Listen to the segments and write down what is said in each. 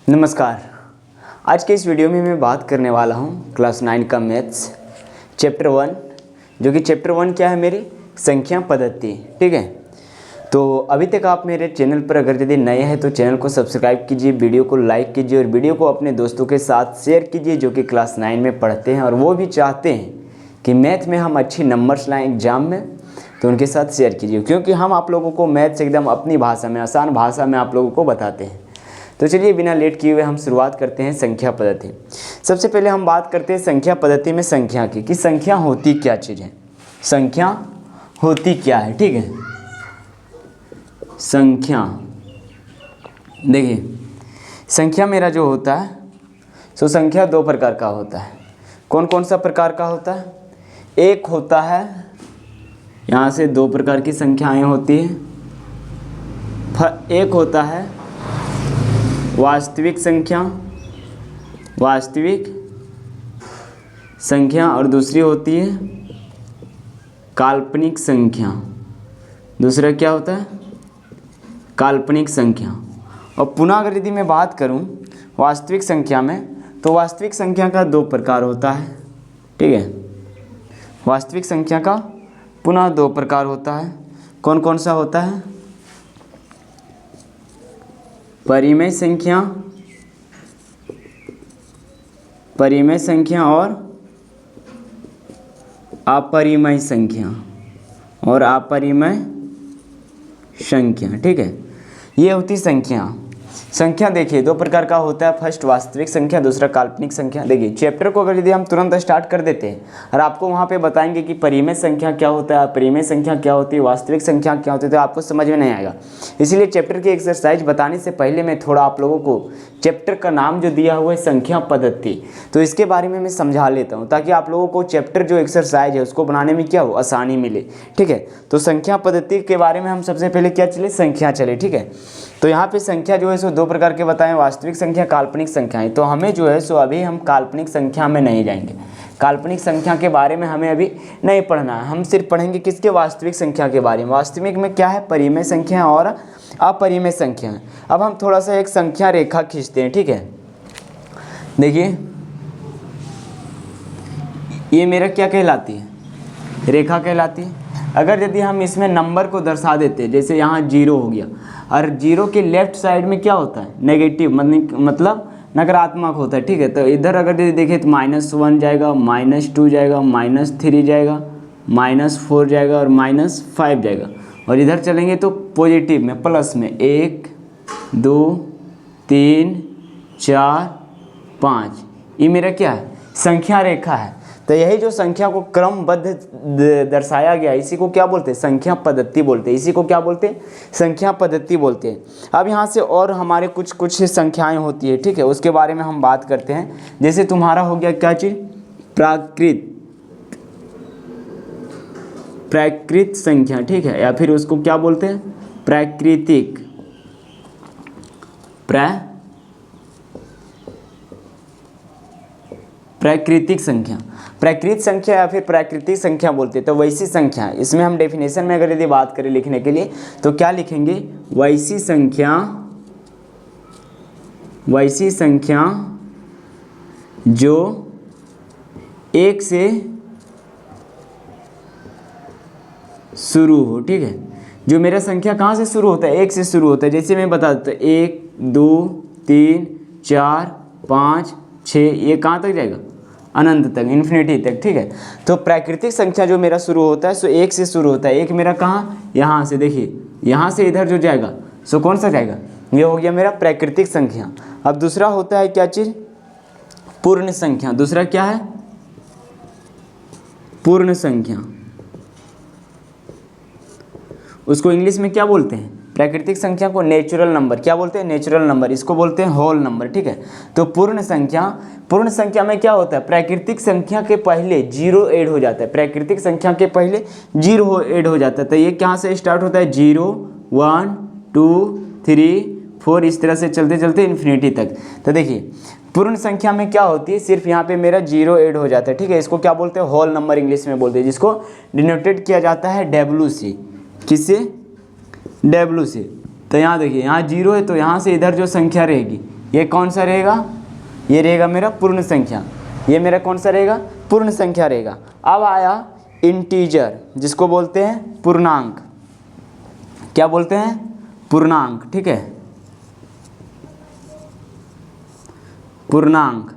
नमस्कार। आज के इस वीडियो में मैं बात करने वाला हूँ क्लास 9 का मैथ्स चैप्टर 1, जो कि चैप्टर 1 क्या है मेरी संख्या पद्धति। ठीक है, तो अभी तक आप मेरे चैनल पर अगर यदि नए हैं तो चैनल को सब्सक्राइब कीजिए, वीडियो को लाइक कीजिए और वीडियो को अपने दोस्तों के साथ शेयर कीजिए जो कि क्लास 9 में पढ़ते हैं और वो भी चाहते हैं कि मैथ में हम अच्छी नंबर्स लाएँ एग्जाम में, तो उनके साथ शेयर कीजिए, क्योंकि हम आप लोगों को मैथ्स एकदम अपनी भाषा में, आसान भाषा में आप लोगों को बताते हैं। तो चलिए बिना लेट किए हुए हम शुरुआत करते हैं संख्या पद्धति। सबसे पहले हम बात करते हैं संख्या पद्धति में संख्या की, कि संख्या होती क्या चीज़ है, संख्या होती क्या है। ठीक है, संख्या देखिए, संख्या मेरा जो होता है सो संख्या दो प्रकार का होता है। कौन कौन सा प्रकार का होता है? एक होता है, यहाँ से दो प्रकार की संख्याएं होती हैं। एक होता है वास्तविक संख्या, वास्तविक संख्या, और दूसरी होती है काल्पनिक संख्या। दूसरा क्या होता है? काल्पनिक संख्या। और पुनः अगर यदि मैं बात करूं वास्तविक संख्या में, तो वास्तविक संख्या का दो प्रकार होता है। ठीक है, वास्तविक संख्या का पुनः दो प्रकार होता है। कौन कौन सा होता है? परिमेय संख्या, परिमेय संख्या और अपरिमेय संख्या, और अपरिमेय संख्या। ठीक है, ये होती संख्या। संख्या देखिए दो प्रकार का होता है, फर्स्ट वास्तविक संख्या, दूसरा काल्पनिक संख्या। देखिए चैप्टर को अगर यदि हम तुरंत स्टार्ट कर देते हैं और आपको वहाँ पे बताएंगे कि परिमेय संख्या क्या होता है, अपरिमेय संख्या क्या होती है, वास्तविक संख्या क्या होती है, तो आपको समझ में नहीं आएगा। इसीलिए चैप्टर की एक्सरसाइज बताने से पहले मैं थोड़ा आप लोगों को चैप्टर का नाम जो दिया हुआ है संख्या पद्धति, तो इसके बारे में मैं समझा लेता हूँ, ताकि आप लोगों को चैप्टर जो एक्सरसाइज है उसको बनाने में क्या हो, आसानी मिले। ठीक है, तो संख्या पद्धति के बारे में हम सबसे पहले क्या चले, संख्या चले। ठीक है, तो यहाँ पे संख्या जो है सो दो प्रकार के बताएं, वास्तविक संख्या, काल्पनिक संख्याएं। तो हमें जो है सो अभी हम काल्पनिक संख्या में नहीं जाएंगे, काल्पनिक संख्या के बारे में हमें अभी नहीं पढ़ना है। हम सिर्फ पढ़ेंगे किसके, वास्तविक संख्या के बारे में। वास्तविक में क्या है, परिमेय संख्या और अपरिमेय संख्या है। अब हम थोड़ा सा एक संख्या रेखा खींचते हैं। ठीक है, देखिए ये मेरा क्या कहलाती है, रेखा कहलाती है। अगर यदि हम इसमें नंबर को दर्शा देते, जैसे यहाँ 0 हो गया, और 0 के लेफ्ट साइड में क्या होता है, नेगेटिव, मतलब नकारात्मक होता है। ठीक है, तो इधर अगर यदि देखें तो -1 जाएगा, -2 जाएगा, -3 जाएगा, -4 जाएगा और -5 जाएगा। और इधर चलेंगे तो पॉजिटिव में, प्लस में 1 2 3 4 5। ये मेरा क्या है, संख्या रेखा है। तो यही जो संख्या को क्रमबद्ध दर्शाया गया, इसी को क्या बोलते हैं, संख्या पद्धति बोलते हैं। इसी को क्या बोलते हैं, संख्या पद्धति बोलते हैं। अब यहाँ से और हमारे कुछ संख्याएं होती है। ठीक है, उसके बारे में हम बात करते हैं। जैसे तुम्हारा हो गया क्या चीज़, प्राकृत संख्या। ठीक है, या फिर उसको क्या बोलते हैं, प्राकृतिक, प्राकृतिक संख्या, प्राकृत संख्या या फिर प्राकृतिक संख्या बोलते हैं। तो वैसी संख्या, इसमें हम डेफिनेशन में अगर यदि बात करें लिखने के लिए तो क्या लिखेंगे, वैसी संख्या, वैसी संख्या जो 1 से शुरू हो। ठीक है, जो मेरा संख्या कहाँ से शुरू होता है, 1 से शुरू होता है। जैसे मैं बता देता हूँ 1 2 3 4 5 6, ये कहाँ तक जाएगा, अनंत तक, इन्फिनिटी तक। ठीक है, तो प्राकृतिक संख्या जो मेरा शुरू होता है सो 1 से शुरू होता है। 1 मेरा कहाँ, यहाँ से, देखिए यहाँ से इधर जो जाएगा सो कौन सा जाएगा, ये हो गया मेरा प्राकृतिक संख्या। अब दूसरा होता है क्या चीज़, पूर्ण संख्या। दूसरा क्या है, पूर्ण संख्या। उसको इंग्लिश में क्या बोलते हैं, प्राकृतिक संख्या को नेचुरल नंबर, क्या बोलते हैं, नेचुरल नंबर, इसको बोलते हैं होल नंबर। ठीक है, तो पूर्ण संख्या, पूर्ण संख्या में क्या होता है, प्राकृतिक संख्या के पहले 0 ऐड हो जाता है, प्राकृतिक संख्या के पहले 0 ऐड हो जाता है। तो ये कहाँ से स्टार्ट होता है, 0 1 2 3 4, इस तरह से चलते चलते इन्फिनिटी तक। तो देखिए पूर्ण संख्या में क्या होती है, सिर्फ यहाँ पे मेरा 0 ऐड हो जाता है। ठीक है, इसको क्या बोलते हैं, होल नंबर इंग्लिश में बोलते हैं, जिसको डिनोटेड किया जाता है डब्ल्यू से। किससे, डब्ल्यू से। तो यहाँ देखिए, यहाँ 0 है तो यहाँ से इधर जो संख्या रहेगी ये कौन सा रहेगा, ये रहेगा मेरा पूर्ण संख्या, ये मेरा कौन सा रहेगा, पूर्ण संख्या रहेगा। अब आया इंटीजर, जिसको बोलते हैं पूर्णांक, क्या बोलते हैं, पूर्णांक, ठीक है, पूर्णांक।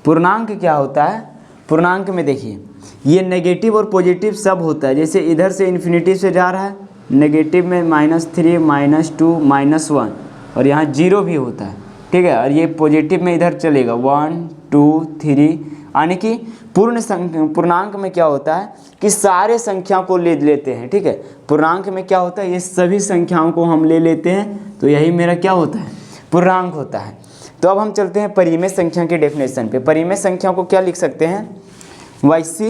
पूर्णांक क्या होता है, पूर्णांक में देखिए ये नेगेटिव और पॉजिटिव सब होता है। जैसे इधर से इन्फिनिटी से जा रहा है, नेगेटिव में -3 -2 -1 और यहाँ 0 भी होता है, ठीक है, और ये पॉजिटिव में इधर चलेगा 1 2 3, यानी कि पूर्णांक में क्या होता है कि सारे संख्या को ले लेते हैं, ठीक है। पूर्णांक में क्या होता है, ये सभी संख्याओं को हम ले लेते हैं, तो यही मेरा क्या होता है, पूर्णांक होता है। तो अब हम चलते हैं परिमेय संख्या के डेफिनेशन पे। परिमेय संख्या को क्या लिख सकते हैं, वैसी,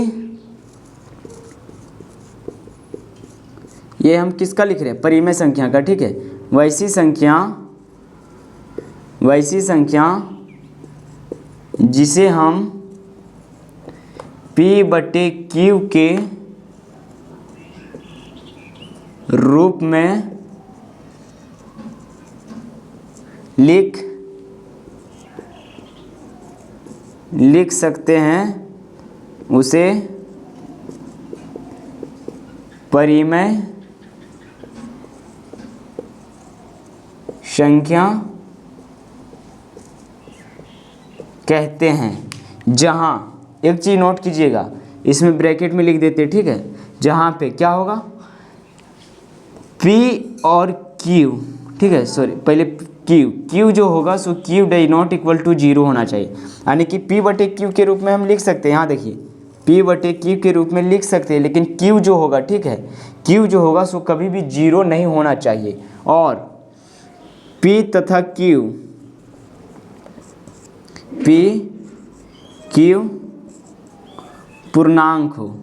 ये हम किसका लिख रहे हैं, परिमेय संख्या का, ठीक है। वैसी संख्या जिसे हम P/Q के रूप में लिख सकते हैं, उसे परिमेय संख्या कहते हैं। जहाँ एक चीज़ नोट कीजिएगा, इसमें ब्रैकेट में लिख देते हैं, ठीक है, जहाँ पे क्या होगा, P और Q, ठीक है, सॉरी पहले Q जो होगा सो Q does not equal to 0 होना चाहिए, यानी कि P/Q के रूप में हम लिख सकते हैं। यहाँ देखिए P/Q के रूप में लिख सकते हैं, लेकिन Q जो होगा, ठीक है, Q जो होगा सो कभी भी 0 नहीं होना चाहिए, और P तथा Q पूर्णांक हो,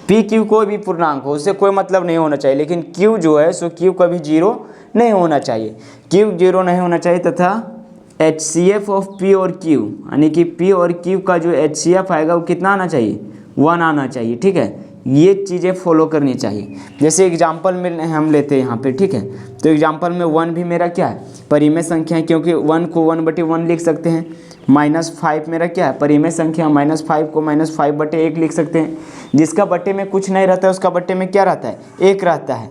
PQ कोई भी पूर्णांक हो, उससे कोई मतलब नहीं होना चाहिए, लेकिन Q जो है सो Q कभी 0 नहीं होना चाहिए, Q 0 नहीं होना चाहिए। तथा HCF ऑफ P और Q, यानी कि P और Q का जो HCF आएगा वो कितना आना चाहिए, 1 आना चाहिए, ठीक है। ये चीज़ें फॉलो करनी चाहिए। जैसे एग्जाम्पल में हम लेते हैं यहाँ पे, ठीक है, तो एग्जाम्पल में 1 भी मेरा क्या है, परिमेय संख्या है, क्योंकि 1 को 1/1 लिख सकते हैं। -5 मेरा क्या है, परिमेय संख्या, -5 को -5/1 लिख सकते हैं। जिसका बट्टे में कुछ नहीं रहता है उसका बट्टे में क्या रहता है, 1 रहता है।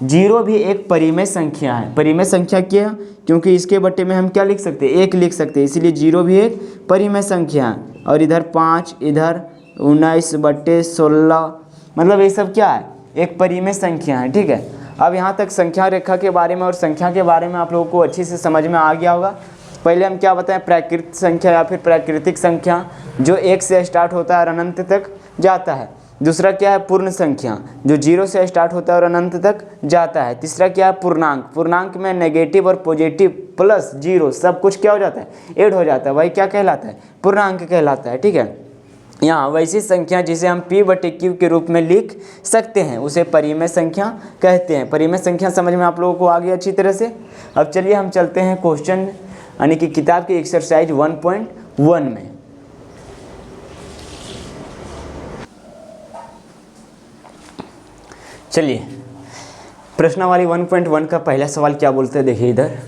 0 भी एक परिमेय संख्या है। परिमेय संख्या क्या, क्योंकि इसके बट्टे में हम क्या लिख सकते हैं, 1 लिख सकते हैं, इसीलिए 0 भी एक परिमेय संख्या है। और इधर 5, इधर 19/16, मतलब ये सब क्या है, एक परिमेय संख्या है, ठीक है। अब यहाँ तक संख्या रेखा के बारे में और संख्या के बारे में आप लोगों को अच्छी से समझ में आ गया होगा। पहले हम क्या बताएं, प्राकृतिक संख्या या फिर प्राकृतिक संख्या, जो 1 से स्टार्ट होता है और अनंत तक जाता है। दूसरा क्या है, पूर्ण संख्या, जो 0 से स्टार्ट होता है और अनंत तक जाता है। तीसरा क्या है, पूर्णांक। पूर्णांक में नेगेटिव और पॉजिटिव प्लस 0 सब कुछ क्या हो जाता है, ऐड हो जाता है, वही क्या कहलाता है, पूर्णांक कहलाता है, ठीक है। यहाँ वैसी संख्या जिसे हम P/Q के रूप में लिख सकते हैं, उसे परिमेय संख्या कहते हैं। परिमेय संख्या समझ में आप लोगों को आ गई अच्छी तरह से। अब चलिए हम चलते हैं क्वेश्चन, यानी कि किताब की एक्सरसाइज 1.1 में। चलिए प्रश्नावली 1.1 का पहला सवाल क्या बोलते हैं, देखिए इधर,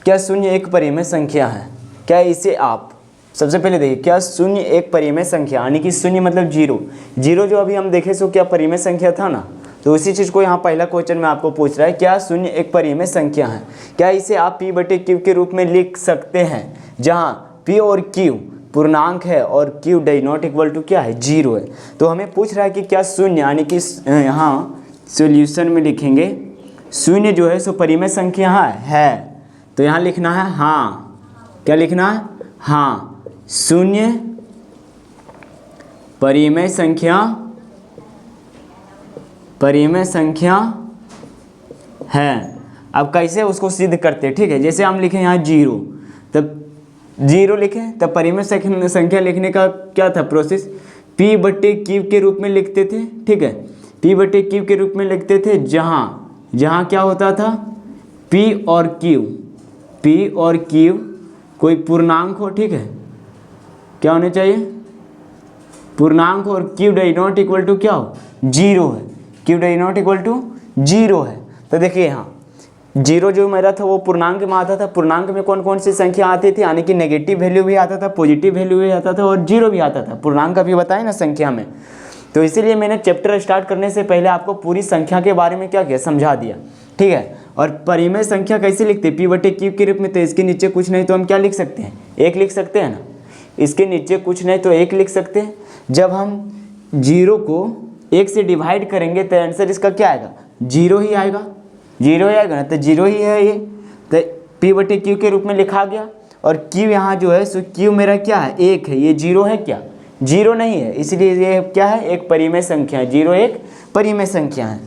क्या शून्य एक परिमेय संख्या है, क्या इसे आप, सबसे पहले देखिए, क्या शून्य एक परिमेय संख्या, यानी कि शून्य मतलब 0 जो अभी हम देखे सो क्या परिमेय संख्या था ना, तो उसी चीज़ को यहाँ पहला क्वेश्चन में आपको पूछ रहा है, क्या शून्य एक परिमेय संख्या है, क्या इसे आप P/Q के रूप में लिख सकते हैं, जहाँ P और Q पूर्णांक है और Q does not equal to क्या है, 0 है। तो हमें पूछ रहा है कि क्या शून्य, यानी कि यहाँ सॉल्यूशन में लिखेंगे शून्य जो है सो परिमेय संख्या है, तो यहाँ लिखना है हाँ, क्या लिखना है, हाँ शून्य परिमेय संख्या है। अब कैसे उसको सिद्ध करते हैं, ठीक है, जैसे हम लिखें यहाँ 0, तब 0 लिखें, तब परिमेय संख्या लिखने का क्या था प्रोसेस, P/Q के रूप में लिखते थे, ठीक है, P/Q के रूप में लिखते थे, जहाँ क्या होता था, P और Q कोई पूर्णांक हो, ठीक है, क्या होने चाहिए, पूर्णांक हो, और Q does not equal to क्या हो, 0 है, Q does not equal to 0 है। तो देखिए यहाँ जीरो जो मेरा था वो पूर्णांक में आता था। पूर्णांक में कौन कौन सी संख्या आती थी, यानी कि नेगेटिव वैल्यू भी आता था, पॉजिटिव वैल्यू भी आता था और जीरो भी आता था। पूर्णांक अभी बताए ना संख्या में, तो इसीलिए मैंने चैप्टर स्टार्ट करने से पहले आपको पूरी संख्या के बारे में क्या किया, समझा दिया, ठीक है। और परिमेय संख्या कैसे लिखते हैं, p/q के रूप में। तो इसके नीचे कुछ नहीं तो हम क्या लिख सकते हैं, एक लिख सकते हैं ना। इसके नीचे कुछ नहीं तो एक लिख सकते हैं। जब हम जीरो को एक से डिवाइड करेंगे तो आंसर इसका क्या आएगा, जीरो ही आएगा, जीरो ही आएगा ना। तो जीरो ही है ये, तो p/q के रूप में लिखा गया। और q यहाँ जो है सो q मेरा क्या है, एक है, ये जीरो है क्या, जीरो नहीं है, इसलिए ये क्या है, एक परिमेय संख्या है। जीरो एक परिमेय संख्या है।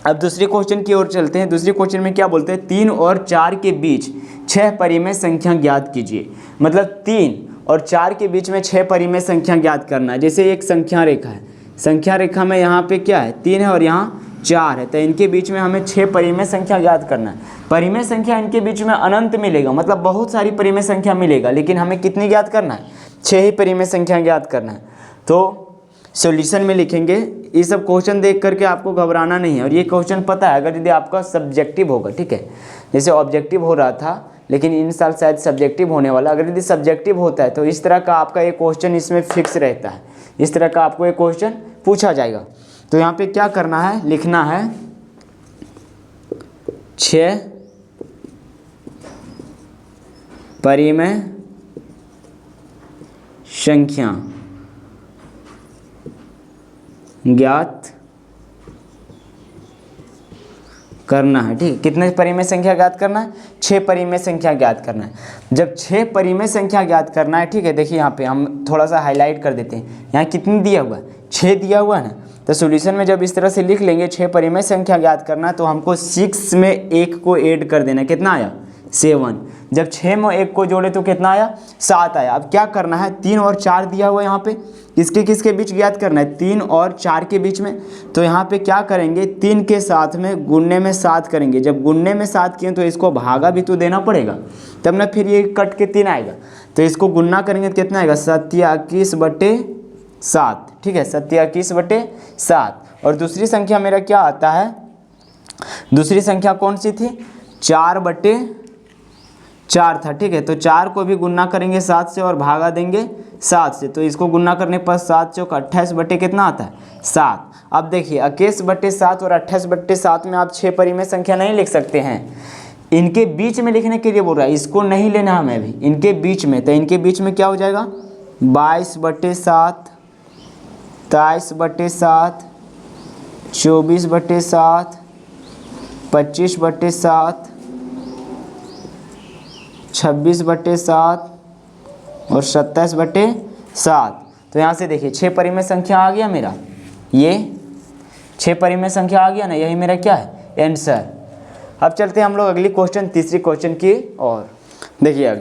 अब दूसरे क्वेश्चन की ओर चलते हैं। दूसरे क्वेश्चन में क्या बोलते हैं, 3 और 4 के बीच 6 परिमेय संख्या ज्ञात कीजिए। मतलब 3 और 4 के बीच में 6 परिमेय संख्या ज्ञात करना है। जैसे एक संख्या रेखा है, संख्या रेखा में यहाँ पे क्या है, 3 है और यहाँ 4 है, तो इनके बीच में हमें 6 परिमेय संख्या ज्ञात करना है। परिमेय संख्या इनके बीच में अनंत मिलेगा, मतलब बहुत सारी परिमेय संख्या मिलेगा, लेकिन हमें कितनी ज्ञात करना है, 6 ही परिमेय संख्या ज्ञात करना है। तो सॉल्यूशन में लिखेंगे। ये सब क्वेश्चन देख करके आपको घबराना नहीं है। और ये क्वेश्चन पता है, अगर यदि आपका सब्जेक्टिव होगा, ठीक है, जैसे ऑब्जेक्टिव हो रहा था, लेकिन इन साल शायद सब्जेक्टिव होने वाला, अगर यदि सब्जेक्टिव होता है तो इस तरह का आपका एक क्वेश्चन इसमें फिक्स रहता है, इस तरह का आपको एक क्वेश्चन पूछा जाएगा। तो यहाँ पे क्या करना है, लिखना है 6 परिमेय संख्या ज्ञात करना है, ठीक है। कितने परिमेय संख्या ज्ञात करना है, 6 परिमेय संख्या ज्ञात करना है। जब 6 परिमेय संख्या ज्ञात करना है, ठीक है, देखिए यहाँ पे हम थोड़ा सा हाईलाइट कर देते हैं। यहाँ कितनी दिया हुआ है, 6 दिया हुआ है ना। तो सॉल्यूशन में जब इस तरह से लिख लेंगे 6 परिमेय संख्या ज्ञात करना है, तो हमको 6 में 1 को ऐड कर देना। कितना आया, 7। जब 6 में 1 को जोड़े तो कितना आया, 7 आया। अब क्या करना है, 3 और 4 दिया हुआ है यहाँ पे, किसके किसके बीच ज्ञात करना है, 3 और 4 के बीच में। तो यहाँ पे क्या करेंगे, 3 के साथ में गुणने में 7 करेंगे। जब गुणने में 7 किए तो इसको भागा भी तो देना पड़ेगा, तब ना फिर ये कट के 3 आएगा। तो इसको गुणना करेंगे तो कितना आएगा, 27/7, ठीक है, 27/7। और दूसरी संख्या मेरा क्या आता है, दूसरी संख्या कौन सी थी, 4/4 था, ठीक है। तो 4 को भी गुणना करेंगे 7 से और भागा देंगे 7 से। तो इसको गुणना करने पर 7 चौक 28 बटे कितना आता है, 7। अब देखिए 21/7 और 28/7 में आप 6 परिमेय संख्या नहीं लिख सकते हैं। इनके बीच में लिखने के लिए बोल रहा है, इसको नहीं लेना हमें भी, इनके बीच में। तो इनके बीच में क्या हो जाएगा, 22/7, 23/7, 24/7, 25/7, 26/7 और 27/7। तो यहाँ से देखिए 6 परिमेय संख्या आ गया मेरा, ये 6 परिमेय संख्या आ गया ना, यही मेरा क्या है, आंसर। अब चलते हैं हम लोग अगली क्वेश्चन, तीसरी क्वेश्चन की और देखिए आगे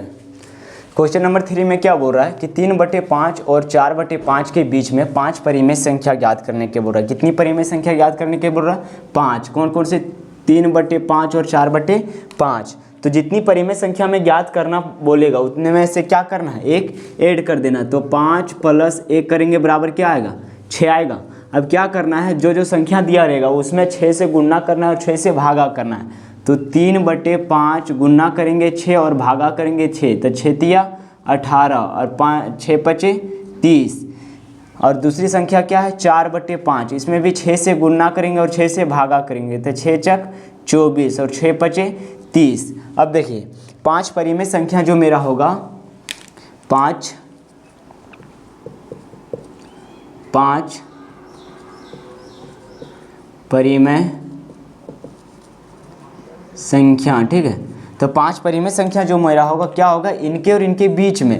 क्वेश्चन नंबर 3 में क्या बोल रहा है कि 3/5 और 4/5 के बीच में 5 परिमेय संख्या ज्ञात करने के बोल रहा है। कितनी परिमेय संख्या ज्ञात करने के बोल रहा है, 5। कौन कौन से, 3/5 और 4/5। तो जितनी परिमेय संख्या में ज्ञात करना बोलेगा उतने में से क्या करना है, एक ऐड कर देना। तो 5 + 1 करेंगे बराबर क्या आएगा, 6 आएगा। अब क्या करना है, जो जो संख्या दिया रहेगा उसमें 6 से गुणना करना है और 6 से भागा करना है। तो 3/5 गुणना करेंगे 6 और भागा करेंगे 6, तो 6 × 18 और 6 × 5 = 30। और दूसरी संख्या क्या है, 4/5, इसमें भी 6 से गुणना करेंगे और 6 से भागा करेंगे। तो 6 × 24 और 6 × 5 = 30। अब देखिए 5 परिमेय संख्या जो मेरा होगा, 5 परिमेय संख्या, ठीक है। तो 5 परिमेय संख्या जो मेरा होगा क्या होगा, इनके और इनके बीच में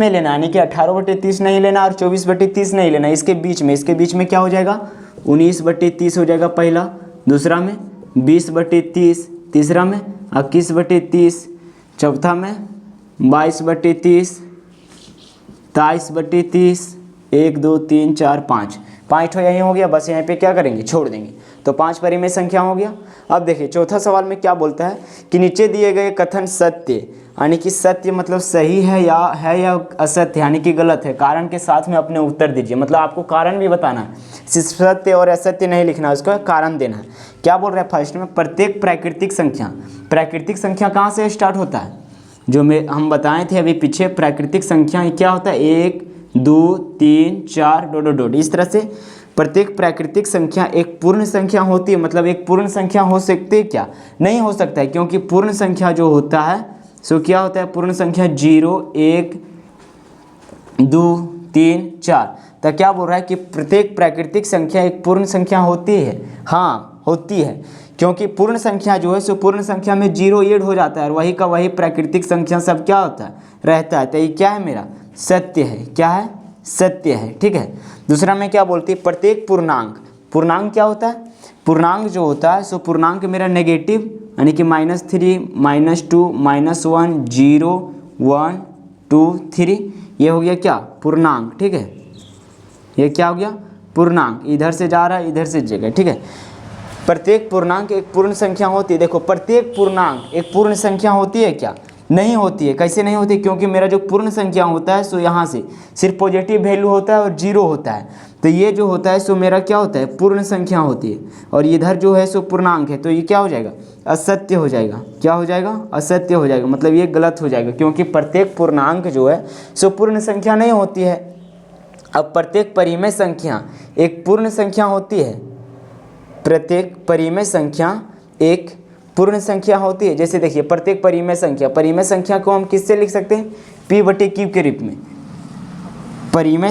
लेना, यानी कि 18/30 नहीं लेना और 24/30 नहीं लेना, इसके बीच में क्या हो जाएगा, 19/30 हो जाएगा पहला, दूसरा में 20/30, तीसरा में 21/30, चौथा में 22/30, 23/30, 1 2 3 4 5 तो यही हो गया। बस यहाँ पे क्या करेंगे, छोड़ देंगे। तो 5 परिमेय संख्या हो गया। अब देखिए चौथा सवाल में क्या बोलता है कि नीचे दिए गए कथन सत्य यानी कि सत्य मतलब सही है या असत्य यानी कि गलत है, कारण के साथ में अपने उत्तर दीजिए। मतलब आपको कारण भी बताना है, सिर्फ सत्य और असत्य नहीं लिखना है, उसका कारण देना है। क्या बोल रहा है फर्स्ट में, प्रत्येक प्राकृतिक संख्या कहाँ से स्टार्ट होता है, जो हम बताए थे अभी पीछे, प्राकृतिक संख्या क्या होता है 1 2 3 4 डॉट डॉट डॉट, इस तरह से प्रत्येक प्राकृतिक संख्या एक पूर्ण संख्या होती है। मतलब एक पूर्ण संख्या हो सकती है क्या, नहीं हो सकता है, क्योंकि पूर्ण संख्या जो होता है सो क्या होता है, पूर्ण संख्या 0 1 2 3 4। तो क्या बोल रहा है कि प्रत्येक प्राकृतिक संख्या एक पूर्ण संख्या होती है, हाँ होती है, क्योंकि पूर्ण संख्या जो है सो पूर्ण संख्या में 0 ऐड हो जाता है और वही का वही प्राकृतिक संख्या सब क्या होता है, रहता है। तो ये क्या है मेरा, सत्य है, क्या है, सत्य है, ठीक है। दूसरा में क्या बोलती है, प्रत्येक पूर्णांक क्या होता है, पूर्णांक जो होता है सो पूर्णांक मेरा नेगेटिव यानी कि -3 -2 -1 0 1 2 3, ये हो गया क्या, पूर्णांक, ठीक है। ये क्या हो गया, पूर्णांक, इधर से जा रहा है इधर से जगह, ठीक है। प्रत्येक पूर्णांक एक पूर्ण संख्या होती है। देखो प्रत्येक पूर्णांक एक पूर्ण संख्या होती है क्या, नहीं होती है। कैसे नहीं होती, क्योंकि मेरा जो पूर्ण संख्या होता है सो यहाँ से सिर्फ पॉजिटिव वैल्यू होता है और 0 होता है। तो ये जो होता है सो मेरा क्या होता है, पूर्ण संख्या होती है, और इधर जो है सो पूर्णांक है। तो ये क्या हो जाएगा, असत्य हो जाएगा, क्या हो जाएगा, असत्य हो जाएगा, मतलब ये गलत हो जाएगा, क्योंकि प्रत्येक पूर्णांक जो है सो पूर्ण संख्या नहीं होती है। अब प्रत्येक परिमेय संख्या एक पूर्ण संख्या होती है, प्रत्येक परिमेय संख्या एक पूर्ण संख्या होती है। जैसे देखिए प्रत्येक परिमेय संख्या को हम किससे लिख सकते हैं, p/q के रूप में। परिमेय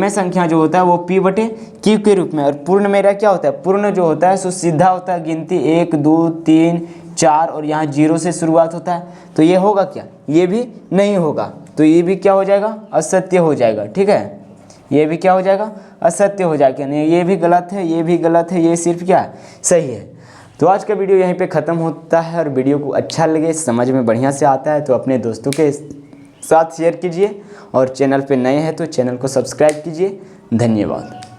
संख्या जो होता है वो p/q के रूप में। और पूर्ण मेरा क्या होता है, पूर्ण जो होता है सो सीधा होता है, गिनती 1 2 3 4 और यहाँ 0 से शुरुआत होता है। तो ये होगा क्या, ये भी नहीं होगा, तो ये भी क्या हो जाएगा, असत्य हो जाएगा, ठीक है। ये भी क्या हो जाएगा, असत्य हो जाएगा, नहीं ये भी गलत है, ये भी गलत है, ये सिर्फ क्या है, सही है। तो आज का वीडियो यहीं पे ख़त्म होता है। और वीडियो को अच्छा लगे, समझ में बढ़िया से आता है तो अपने दोस्तों के साथ शेयर कीजिए, और चैनल पे नए हैं तो चैनल को सब्सक्राइब कीजिए। धन्यवाद।